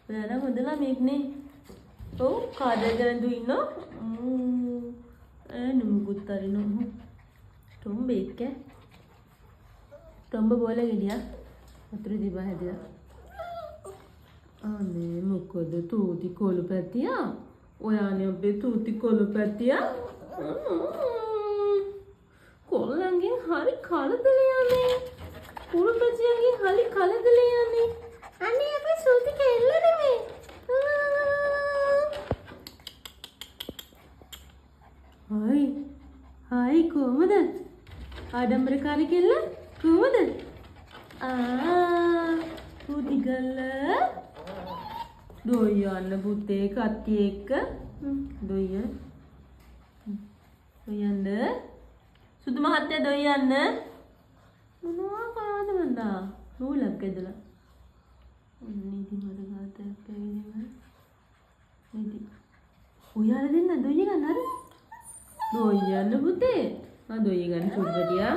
ඔයාලා හොඳ ළමෙක්නේ. ඔව් කාදගෙන දුන්නෝ. නුමුකුත් අරිනෝ. ටොම්බෙක් ඈ. ටොම්බ බෝලේ ගෙඩියා. වතුර දීපා හැදියා. අනේ මොකද තූති කොළු පැටියා? ඔයානේ ඔබේ තූති කොළු පැටියා? කොල්ලන්ගෙන් හරි කලබලයනේ. කොළු පැටියාගෙන් හරි කලබලයනේ. අනේ අපේ සූති කෙල්ල නෙමෙයි. හායි කොහමද? ආඩම්බරකාරී කෙල්ල කොහමද? පුති ගල්ල දොයි යන්න පුතේ කට්ටිය එක්ක දොයි යන්න සුදු මහත්තයා දොයි යන්න මොනවා කරාද මන්දා නූලක් ඇදලා නීති මද ගාතයක් පැවිදිම නීති ඔයාලා දෙන්න දොයි ගන්න අර දොයි යන්න පුතේ දොයි ගන්න සුදු පැටියා